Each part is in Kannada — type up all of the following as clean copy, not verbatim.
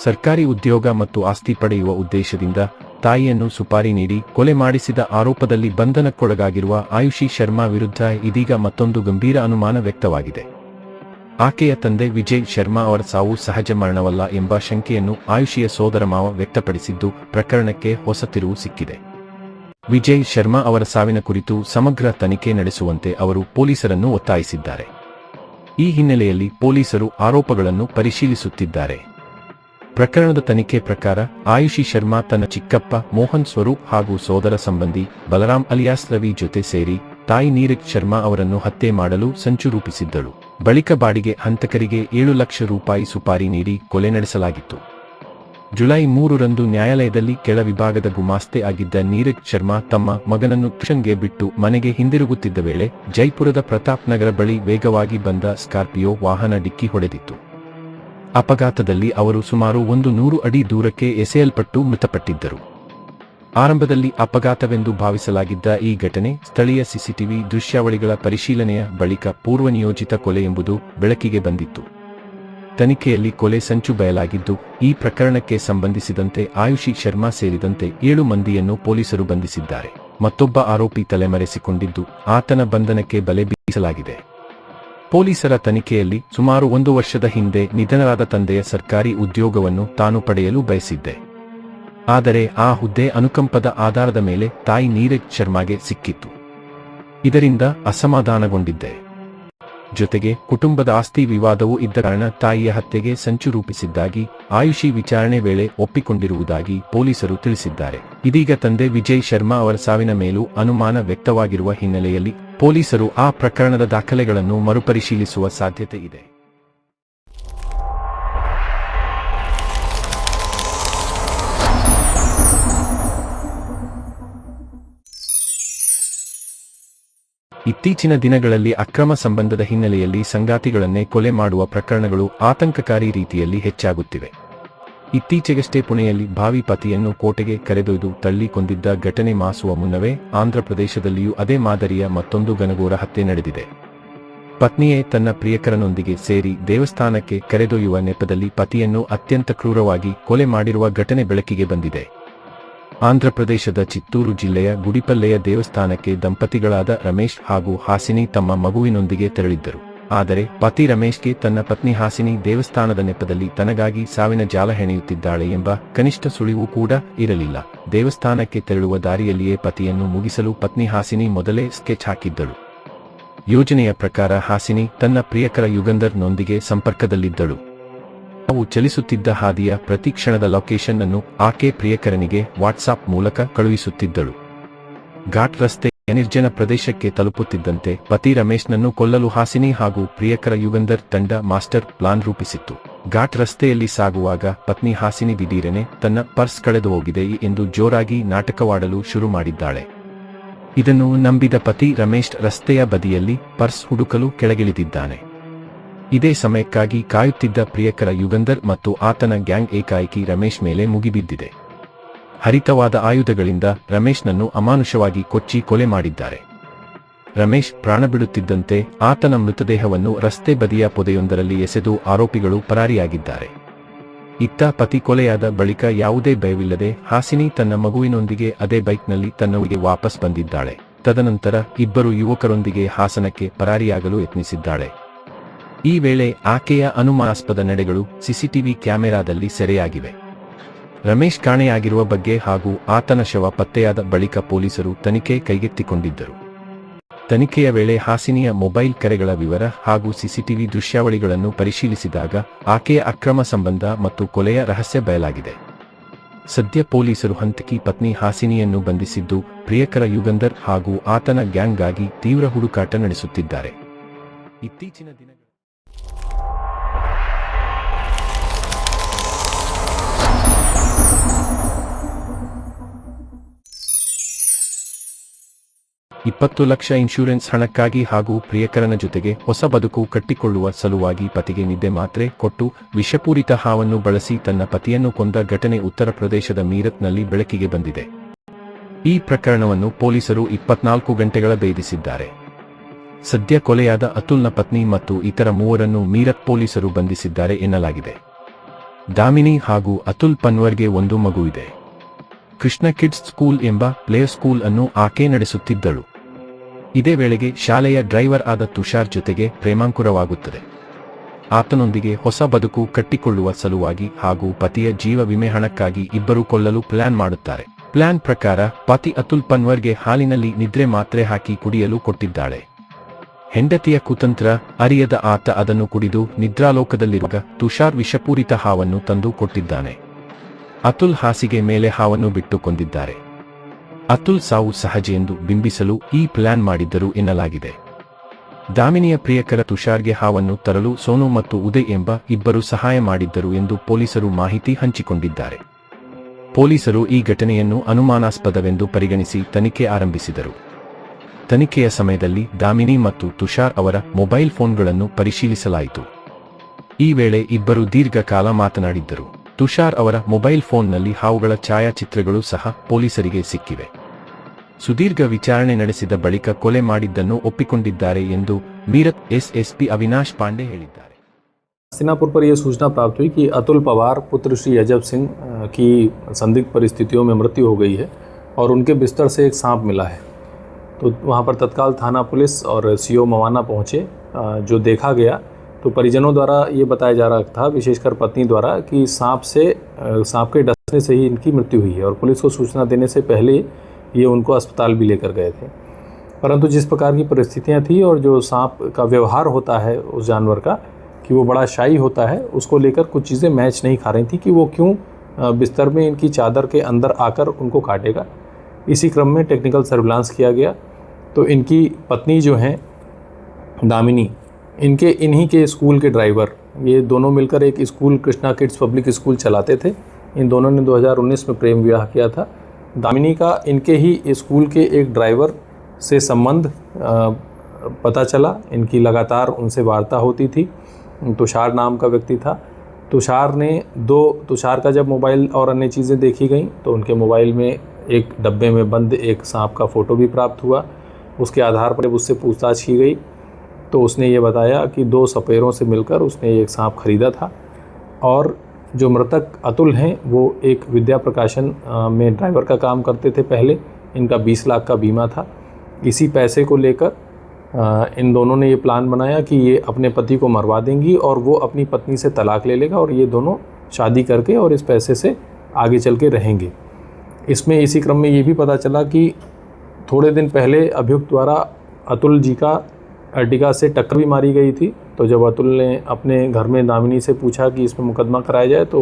ಸರ್ಕಾರಿ ಉದ್ಯೋಗ ಮತ್ತು ಆಸ್ತಿ ಪಡೆಯುವ ಉದ್ದೇಶದಿಂದ ತಾಯಿಯನ್ನು ಸುಪಾರಿ ನೀಡಿ ಕೊಲೆ ಮಾಡಿಸಿದ ಆರೋಪದಲ್ಲಿ ಬಂಧನಕ್ಕೊಳಗಾಗಿರುವ ಆಯುಷಿ ಶರ್ಮಾ ವಿರುದ್ಧ ಇದೀಗ ಮತ್ತೊಂದು ಗಂಭೀರ ಅನುಮಾನ ವ್ಯಕ್ತವಾಗಿದೆ. ಆಕೆಯ ತಂದೆ ವಿಜಯ್ ಶರ್ಮಾ ಅವರ ಸಾವು ಸಹಜ ಮರಣವಲ್ಲ ಎಂಬ ಶಂಕೆಯನ್ನು ಆಯುಷಿಯ ಸೋದರಮಾವ ವ್ಯಕ್ತಪಡಿಸಿದ್ದು, ಪ್ರಕರಣಕ್ಕೆ ಹೊಸ ತಿರುವು ಸಿಕ್ಕಿದೆ. ವಿಜಯ್ ಶರ್ಮಾ ಅವರ ಸಾವಿನ ಕುರಿತು ಸಮಗ್ರ ತನಿಖೆ ನಡೆಸುವಂತೆ ಅವರು ಪೊಲೀಸರನ್ನು ಒತ್ತಾಯಿಸಿದ್ದಾರೆ. ಈ ಹಿನ್ನೆಲೆಯಲ್ಲಿ ಪೊಲೀಸರು ಆರೋಪಗಳನ್ನು ಪರಿಶೀಲಿಸುತ್ತಿದ್ದಾರೆ. ಪ್ರಕರಣದ ತನಿಖೆ ಪ್ರಕಾರ ಆಯುಷಿ ಶರ್ಮಾ ತನ್ನ ಚಿಕ್ಕಪ್ಪ ಮೋಹನ್ ಸ್ವರೂಪ್ ಹಾಗೂ ಸೋದರ ಸಂಬಂಧಿ ಬಲರಾಮ್ ಅಲಿಯಾಸ್ ರವಿ ಜೊತೆ ಸೇರಿ ತಾಯಿ ನೀರಜ್ ಶರ್ಮಾ ಅವರನ್ನು ಹತ್ಯೆ ಮಾಡಲು ಸಂಚು ರೂಪಿಸಿದ್ದಳು. ಬಳಿಕ ಬಾಡಿಗೆ ಹಂತಕರಿಗೆ 7 ಲಕ್ಷ ರೂಪಾಯಿ ಸುಪಾರಿ ನೀಡಿ ಕೊಲೆ ನಡೆಸಲಾಗಿತ್ತು. ಜುಲೈ 3ರಂದು ನ್ಯಾಯಾಲಯದಲ್ಲಿ ಕೆಳ ವಿಭಾಗದ ಗುಮಾಸ್ತೆ ಆಗಿದ್ದ ನೀರಜ್ ಶರ್ಮಾ ತಮ್ಮ ಮಗನನ್ನು ಟ್ಯೂಷನ್ಗೆ ಬಿಟ್ಟು ಮನೆಗೆ ಹಿಂದಿರುಗುತ್ತಿದ್ದ ವೇಳೆ ಜೈಪುರದ ಪ್ರತಾಪ್ ನಗರ ಬಳಿ ವೇಗವಾಗಿ ಬಂದ ಸ್ಕಾರ್ಪಿಯೋ ವಾಹನ ಡಿಕ್ಕಿ ಹೊಡೆದಿತ್ತು. ಅಪಘಾತದಲ್ಲಿ ಅವರು ಸುಮಾರು 100 ಅಡಿ ದೂರಕ್ಕೆ ಎಸೆಯಲ್ಪಟ್ಟು ಮೃತಪಟ್ಟಿದ್ದರು. ಆರಂಭದಲ್ಲಿ ಅಪಘಾತವೆಂದು ಭಾವಿಸಲಾಗಿದ್ದ ಈ ಘಟನೆ ಸ್ಥಳೀಯ ಸಿಸಿಟಿವಿ ದೃಶ್ಯಾವಳಿಗಳ ಪರಿಶೀಲನೆಯ ಬಳಿಕ ಪೂರ್ವನಿಯೋಜಿತ ಕೊಲೆ ಎಂಬುದು ಬೆಳಕಿಗೆ ಬಂದಿತ್ತು. ತನಿಖೆಯಲ್ಲಿ ಕೊಲೆ ಸಂಚು ಬಯಲಾಗಿದ್ದು, ಈ ಪ್ರಕರಣಕ್ಕೆ ಸಂಬಂಧಿಸಿದಂತೆ ಆಯುಷಿ ಶರ್ಮಾ ಸೇರಿದಂತೆ 7 ಮಂದಿಯನ್ನು ಪೊಲೀಸರು ಬಂಧಿಸಿದ್ದಾರೆ. ಮತ್ತೊಬ್ಬ ಆರೋಪಿ ತಲೆಮರೆಸಿಕೊಂಡಿದ್ದು, ಆತನ ಬಂಧನಕ್ಕೆ ಬಲೆ ಬೀಸಲಾಗಿದೆ. ಪೊಲೀಸರ ತನಿಖೆಯಲ್ಲಿ ಸುಮಾರು 1 ವರ್ಷದ ಹಿಂದೆ ನಿಧನರಾದ ತಂದೆಯ ಸರ್ಕಾರಿ ಉದ್ಯೋಗವನ್ನು ತಾನು ಪಡೆಯಲು ಬಯಸಿದ್ದೆ. ಆದರೆ ಆ ಹುದ್ದೆ ಅನುಕಂಪದ ಆಧಾರದ ಮೇಲೆ ತಾಯಿ ನೀರಜ್ ಶರ್ಮಾಗೆ ಸಿಕ್ಕಿತ್ತು. ಇದರಿಂದ ಅಸಮಾಧಾನಗೊಂಡಿದ್ದೆ. ಜೊತೆಗೆ ಕುಟುಂಬದ ಆಸ್ತಿ ವಿವಾದವೂ ಇದ್ದ ಕಾರಣ ತಾಯಿಯ ಹತ್ಯೆಗೆ ಸಂಚು ರೂಪಿಸಿದ್ದಾಗಿ ಆಯುಷಿ ವಿಚಾರಣೆ ವೇಳೆ ಒಪ್ಪಿಕೊಂಡಿರುವುದಾಗಿ ಪೊಲೀಸರು ತಿಳಿಸಿದ್ದಾರೆ. ಇದೀಗ ತಂದೆ ವಿಜಯ್ ಶರ್ಮಾ ಅವರ ಸಾವಿನ ಮೇಲೂ ಅನುಮಾನ ವ್ಯಕ್ತವಾಗಿರುವ ಹಿನ್ನೆಲೆಯಲ್ಲಿ ಪೊಲೀಸರು ಆ ಪ್ರಕರಣದ ದಾಖಲೆಗಳನ್ನು ಮರುಪರಿಶೀಲಿಸುವ ಸಾಧ್ಯತೆ ಇದೆ. ಇತ್ತೀಚಿನ ದಿನಗಳಲ್ಲಿ ಅಕ್ರಮ ಸಂಬಂಧದ ಹಿನ್ನೆಲೆಯಲ್ಲಿ ಸಂಗಾತಿಗಳನ್ನೇ ಕೊಲೆ ಮಾಡುವ ಪ್ರಕರಣಗಳು ಆತಂಕಕಾರಿ ರೀತಿಯಲ್ಲಿ ಹೆಚ್ಚಾಗುತ್ತಿವೆ. ಇತ್ತೀಚೆಗಷ್ಟೇ ಪುಣೆಯಲ್ಲಿ ಭಾವಿ ಪತಿಯನ್ನು ಕೋಟೆಗೆ ಕರೆದೊಯ್ದು ತಳ್ಳಿ ಕೊಂದಿದ್ದ ಘಟನೆ ಮಾಸುವ ಮುನ್ನವೇ ಆಂಧ್ರಪ್ರದೇಶದಲ್ಲಿಯೂ ಅದೇ ಮಾದರಿಯ ಮತ್ತೊಂದು ಘನಘೋರ ಹತ್ಯೆ ನಡೆದಿದೆ. ಪತ್ನಿಯೇ ತನ್ನ ಪ್ರಿಯಕರನೊಂದಿಗೆ ಸೇರಿ ದೇವಸ್ಥಾನಕ್ಕೆ ಕರೆದೊಯ್ಯುವ ನೆಪದಲ್ಲಿ ಪತಿಯನ್ನು ಅತ್ಯಂತ ಕ್ರೂರವಾಗಿ ಕೊಲೆ ಮಾಡಿರುವ ಘಟನೆ ಬೆಳಕಿಗೆ ಬಂದಿದೆ. ಆಂಧ್ರಪ್ರದೇಶದ ಚಿತ್ತೂರು ಜಿಲ್ಲೆಯ ಗುಡಿಪಲ್ಲೆಯ ದೇವಸ್ಥಾನಕ್ಕೆ ದಂಪತಿಗಳಾದ ರಮೇಶ್ ಹಾಗೂ ಹಾಸಿನಿ ತಮ್ಮ ಮಗುವಿನೊಂದಿಗೆ ತೆರಳಿದ್ದರು. ಆದರೆ ಪತಿ ರಮೇಶ್ಗೆ ತನ್ನ ಪತ್ನಿ ಹಾಸಿನಿ ದೇವಸ್ಥಾನದ ನೆಪದಲ್ಲಿ ತನಗಾಗಿ ಸಾವಿನ ಜಾಲ ಹೆಣೆಯುತ್ತಿದ್ದಾಳೆ ಎಂಬ ಕನಿಷ್ಠ ಸುಳಿವು ಕೂಡ ಇರಲಿಲ್ಲ. ದೇವಸ್ಥಾನಕ್ಕೆ ತೆರಳುವ ದಾರಿಯಲ್ಲಿಯೇ ಪತಿಯನ್ನು ಮುಗಿಸಲು ಪತ್ನಿ ಹಾಸಿನಿ ಮೊದಲೇ ಸ್ಕೆಚ್ ಹಾಕಿದ್ದಳು. ಯೋಜನೆಯ ಪ್ರಕಾರ ಹಾಸಿನಿ ತನ್ನ ಪ್ರಿಯಕರ ಯುಗಂಧರ್ನೊಂದಿಗೆ ಸಂಪರ್ಕದಲ್ಲಿದ್ದಳು. ನಾವು ಚಲಿಸುತ್ತಿದ್ದ ಹಾದಿಯ ಪ್ರತಿ ಕ್ಷಣದ ಲೊಕೇಶನ್ ಅನ್ನು ಆಕೆ ಪ್ರಿಯಕರನಿಗೆ ವಾಟ್ಸಾಪ್ ಮೂಲಕ ಕಳುಹಿಸುತ್ತಿದ್ದಳು. ಘಾಟ್ ರಸ್ತೆ ನಿರ್ಜನ ಪ್ರದೇಶಕ್ಕೆ ತಲುಪುತ್ತಿದ್ದಂತೆ ಪತಿ ರಮೇಶ್ನನ್ನು ಕೊಲ್ಲಲು ಹಾಸಿನಿ ಹಾಗೂ ಪ್ರಿಯಕರ ಯುಗಂಧರ್ ತಂಡ ಮಾಸ್ಟರ್ ಪ್ಲಾನ್ ರೂಪಿಸಿತ್ತು. ಘಾಟ್ ರಸ್ತೆಯಲ್ಲಿ ಸಾಗುವಾಗ ಪತ್ನಿ ಹಾಸಿನಿ ದಿಢೀರನೆ ತನ್ನ ಪರ್ಸ್ ಕಳೆದು ಹೋಗಿದೆ ಎಂದು ಜೋರಾಗಿ ನಾಟಕವಾಡಲು ಶುರು ಮಾಡಿದ್ದಾಳೆ. ಇದನ್ನು ನಂಬಿದ ಪತಿ ರಮೇಶ್ ರಸ್ತೆಯ ಬದಿಯಲ್ಲಿ ಪರ್ಸ್ ಹುಡುಕಲು ಕೆಳಗಿಳಿದಿದ್ದಾನೆ. ಇದೇ ಸಮಯಕ್ಕಾಗಿ ಕಾಯುತ್ತಿದ್ದ ಪ್ರಿಯಕರ ಯುಗಂಧರ್ ಮತ್ತು ಆತನ ಗ್ಯಾಂಗ್ ಏಕಾಏಕಿ ರಮೇಶ್ ಮೇಲೆ ಮುಗಿಬಿದ್ದಿದೆ. ಹರಿತವಾದ ಆಯುಧಗಳಿಂದ ರಮೇಶ್ನನ್ನು ಅಮಾನುಷವಾಗಿ ಕೊಚ್ಚಿ ಕೊಲೆ ಮಾಡಿದ್ದಾರೆ. ರಮೇಶ್ ಪ್ರಾಣ ಬಿಡುತ್ತಿದ್ದಂತೆ ಆತನ ಮೃತದೇಹವನ್ನು ರಸ್ತೆ ಬದಿಯ ಪೊದೆಯೊಂದರಲ್ಲಿ ಎಸೆದು ಆರೋಪಿಗಳು ಪರಾರಿಯಾಗಿದ್ದಾರೆ. ಇತ್ತ ಪತಿ ಕೊಲೆಯಾದ ಬಳಿಕ ಯಾವುದೇ ಭಯವಿಲ್ಲದೆ ಹಾಸಿನಿ ತನ್ನ ಮಗುವಿನೊಂದಿಗೆ ಅದೇ ಬೈಕ್ನಲ್ಲಿ ತನ್ನ ಊರಿಗೆ ವಾಪಸ್ ಬಂದಿದ್ದಾಳೆ. ತದನಂತರ ಇಬ್ಬರು ಯುವಕರೊಂದಿಗೆ ಹಾಸನಕ್ಕೆ ಪರಾರಿಯಾಗಲು ಯತ್ನಿಸಿದ್ದಾಳೆ. ಈ ವೇಳೆ ಆಕೆಯ ಅನುಮಾನಾಸ್ಪದ ನಡೆಗಳು ಸಿಸಿಟಿವಿ ಕ್ಯಾಮೆರಾದಲ್ಲಿ ಸೆರೆಯಾಗಿವೆ. ರಮೇಶ್ ಕಾಣೆಯಾಗಿರುವ ಬಗ್ಗೆ ಹಾಗೂ ಆತನ ಶವ ಪತ್ತೆಯಾದ ಬಳಿಕ ಪೊಲೀಸರು ತನಿಖೆ ಕೈಗೆತ್ತಿಕೊಂಡಿದ್ದರು. ತನಿಖೆಯ ವೇಳೆ ಹಾಸಿನಿಯ ಮೊಬೈಲ್ ಕರೆಗಳ ವಿವರ ಹಾಗೂ ಸಿಸಿಟಿವಿ ದೃಶ್ಯಾವಳಿಗಳನ್ನು ಪರಿಶೀಲಿಸಿದಾಗ ಆಕೆಯ ಅಕ್ರಮ ಸಂಬಂಧ ಮತ್ತು ಕೊಲೆಯ ರಹಸ್ಯ ಬಯಲಾಗಿದೆ. ಸದ್ಯ ಪೊಲೀಸರು ಹಂತಕಿ ಪತ್ನಿ ಹಾಸಿನಿಯನ್ನು ಬಂಧಿಸಿದ್ದು, ಪ್ರಿಯಕರ ಯುಗಂಧರ್ ಹಾಗೂ ಆತನ ಗ್ಯಾಂಗ್ಗಾಗಿ ತೀವ್ರ ಹುಡುಕಾಟ ನಡೆಸುತ್ತಿದ್ದಾರೆ. ಇತ್ತೀಚಿನ ದಿನ 20 ಲಕ್ಷ ಇನ್ಶೂರೆನ್ಸ್ ಹಣಕ್ಕಾಗಿ ಹಾಗೂ ಪ್ರಿಯಕರನ ಜೊತೆಗೆ ಹೊಸ ಬದುಕು ಕಟ್ಟಿಕೊಳ್ಳುವ ಸಲುವಾಗಿ ಪತಿಗೆ ನಿದ್ದೆ ಮಾತ್ರೆ ಕೊಟ್ಟು ವಿಷಪೂರಿತ ಹಾವನ್ನು ಬಳಸಿ ತನ್ನ ಪತಿಯನ್ನು ಕೊಂದ ಘಟನೆ ಉತ್ತರ ಪ್ರದೇಶದ ಮೀರತ್ನಲ್ಲಿ ಬೆಳಕಿಗೆ ಬಂದಿದೆ. ಈ ಪ್ರಕರಣವನ್ನು ಪೊಲೀಸರು 24 ಗಂಟೆಗಳ ಭೇದಿಸಿದ್ದಾರೆ. ಸದ್ಯ ಕೊಲೆಯಾದ ಅತುಲ್ನ ಪತ್ನಿ ಮತ್ತು ಇತರ ಮೂವರನ್ನು ಮೀರತ್ ಪೊಲೀಸರು ಬಂಧಿಸಿದ್ದಾರೆ ಎನ್ನಲಾಗಿದೆ. ದಾಮಿನಿ ಹಾಗೂ ಅತುಲ್ ಪನ್ವರ್ಗೆ ಒಂದು ಮಗುವಿದೆ. ಕೃಷ್ಣ ಕಿಡ್ಸ್ ಸ್ಕೂಲ್ ಎಂಬ ಪ್ಲೇ ಸ್ಕೂಲ್ ಅನ್ನು ಆಕೆ ನಡೆಸುತ್ತಿದ್ದಳು. ಇದೇ ವೇಳೆಗೆ ಶಾಲೆಯ ಡ್ರೈವರ್ ಆದ ತುಷಾರ್ ಜೊತೆಗೆ ಪ್ರೇಮಾಂಕುರವಾಗುತ್ತದೆ. ಆತನೊಂದಿಗೆ ಹೊಸ ಬದುಕು ಕಟ್ಟಿಕೊಳ್ಳುವ ಸಲುವಾಗಿ ಹಾಗೂ ಪತಿಯ ಜೀವ ವಿಮೆ ಹಣಕ್ಕಾಗಿ ಇಬ್ಬರು ಕೊಲ್ಲಲು ಪ್ಲಾನ್ ಮಾಡುತ್ತಾರೆ. ಪ್ಲಾನ್ ಪ್ರಕಾರ ಪತಿ ಅತುಲ್ ಪನ್ವರ್ಗೆ ಹಾಲಿನಲ್ಲಿ ನಿದ್ರೆ ಮಾತ್ರೆ ಹಾಕಿ ಕುಡಿಯಲು ಕೊಟ್ಟಿದ್ದಾಳೆ. ಹೆಂಡತಿಯ ಕುತಂತ್ರ ಅರಿಯದ ಆತ ಅದನ್ನು ಕುಡಿದು ನಿದ್ರಾಲೋಕದಲ್ಲಿರುವಾಗ ತುಷಾರ್ ವಿಷಪೂರಿತ ಹಾವನ್ನು ತಂದು ಕೊಟ್ಟಿದ್ದಾನೆ. ಅತುಲ್ ಹಾಸಿಗೆ ಮೇಲೆ ಹಾವನ್ನು ಬಿಟ್ಟು ಕೊಂದಿದ್ದಾರೆ. ಅತುಲ್ ಸಾವು ಸಹಜ ಎಂದು ಬಿಂಬಿಸಲು ಈ ಪ್ಲಾನ್ ಮಾಡಿದ್ದರು ಎನ್ನಲಾಗಿದೆ. ದಾಮಿನಿಯ ಪ್ರಿಯಕರ ತುಷಾರ್ಗೆ ಹಾವನ್ನು ತರಲು ಸೋನು ಮತ್ತು ಉದಯ್ ಎಂಬ ಇಬ್ಬರು ಸಹಾಯ ಮಾಡಿದ್ದರು ಎಂದು ಪೊಲೀಸರು ಮಾಹಿತಿ ಹಂಚಿಕೊಂಡಿದ್ದಾರೆ. ಪೊಲೀಸರು ಈ ಘಟನೆಯನ್ನು ಅನುಮಾನಾಸ್ಪದವೆಂದು ಪರಿಗಣಿಸಿ ತನಿಖೆ ಆರಂಭಿಸಿದರು. ತನಿಖೆಯ ಸಮಯದಲ್ಲಿ ದಾಮಿನಿ ಮತ್ತು ತುಷಾರ್ ಅವರ ಮೊಬೈಲ್ ಫೋನ್ಗಳನ್ನು ಪರಿಶೀಲಿಸಲಾಯಿತು. ಈ ವೇಳೆ ಇಬ್ಬರು ದೀರ್ಘಕಾಲ ಮಾತನಾಡಿದ್ದರು. ತುಷಾರ್ ಅವರ ಮೊಬೈಲ್ ಫೋನ್ನಲ್ಲಿ ಹಾವುಗಳ ಛಾಯಾಚಿತ್ರಗಳು ಸಹ ಪೊಲೀಸರಿಗೆ ಸಿಕ್ಕಿವೆ. ಸುದೀರ್ಘ ವಿಚಾರಣೆ ನಡೆಸಿದ ಬಳಿಕ ಕೊಲೆ ಮಾಡಿದ್ದನ್ನು ಒಪ್ಪಿಕೊಂಡಿದ್ದಾರೆ ಎಂದು ಮೀರತ್ ಎಸ್ಎಸ್ಪಿ ಅವಿನಾಶ್ ಪಾಂಡೆ ಹೇಳಿದ್ದಾರೆ. हस्तिनापुर पर यह सूचना प्राप्त हुई कि अतुल पवार पुत्र श्री अजब सिंह की संदिग्ध परिस्थितियों में मृत्यु हो गई है और उनके बिस्तर से एक सांप मिला है। तो वहां पर तत्काल थाना पुलिस और सीओ मवाना पहुंचे। जो देखा गया तो परिजनों द्वारा ये बताया जा रहा था, विशेषकर पत्नी द्वारा, कि सांप के डसने से ही इनकी मृत्यु हुई है और पुलिस को सूचना देने से पहले ये उनको अस्पताल भी लेकर गए थे। परंतु जिस प्रकार की परिस्थितियाँ थी और जो सांप का व्यवहार होता है उस जानवर का, कि वो बड़ा शाई होता है, उसको लेकर कुछ चीज़ें मैच नहीं खा रही थी कि वो क्यों बिस्तर में इनकी चादर के अंदर आकर उनको काटेगा। इसी क्रम में टेक्निकल सर्विलांस किया गया तो इनकी पत्नी जो हैं दामिनी, इन्हीं के स्कूल के ड्राइवर, ये दोनों मिलकर एक school Krishna kids public school चलाते थे। इन दोनों ने 2019 में प्रेम विवाह किया था। दामिनी का इनके ही स्कूल के एक ड्राइवर से संबंध पता चला। इनकी लगातार उनसे वार्ता होती थी। तुषार नाम का व्यक्ति था। तुषार का जब मोबाइल और अन्य चीज़ें देखी गईं तो उनके मोबाइल में एक डब्बे में बंद एक सांप का फ़ोटो भी प्राप्त हुआ। उसके आधार पर जब उससे पूछताछ की गई तो उसने ये बताया कि 2 सपेरों से मिलकर उसने एक सांप खरीदा था और जो मृतक अतुल हैं वो एक विद्या प्रकाशन में ड्राइवर का काम करते थे पहले। इनका 20 लाख का बीमा था। इसी पैसे को लेकर इन दोनों ने ये प्लान बनाया कि ये अपने पति को मरवा देंगी और वो अपनी पत्नी से तलाक ले लेगा और ये दोनों शादी करके और इस पैसे से आगे चल के रहेंगे। इसमें इसी क्रम में ये भी पता चला कि थोड़े दिन पहले अभियुक्त द्वारा अतुल जी का अर्टिगा से टक्कर भी मारी गई थी। तो जब अतुल ने अपने घर में दामिनी से पूछा कि इसमें मुकदमा कराया जाए तो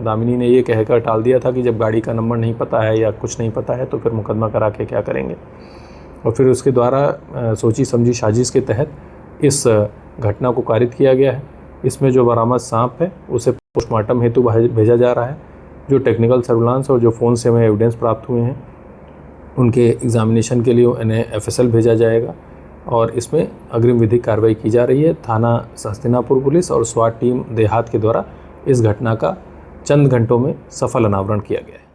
दामिनी ने ये कहकर टाल दिया था कि जब गाड़ी का नंबर नहीं पता है या कुछ नहीं पता है तो फिर मुकदमा करा के क्या करेंगे। और फिर उसके द्वारा सोची समझी साजिश के तहत इस घटना को कारित किया गया है। इसमें जो बरामद सांप है उसे पोस्टमार्टम हेतु भेजा जा रहा है। जो टेक्निकल सर्विलांस और जो फ़ोन से हमें एविडेंस प्राप्त हुए हैं उनके एग्जामिनेशन के लिए इन्हें FSL भेजा जाएगा और इसमें अग्रिम विधिक कार्रवाई की जा रही है। थाना हस्तिनापुर पुलिस और स्वाट टीम देहात के द्वारा इस घटना का चंद घंटों में सफल अनावरण किया गया है।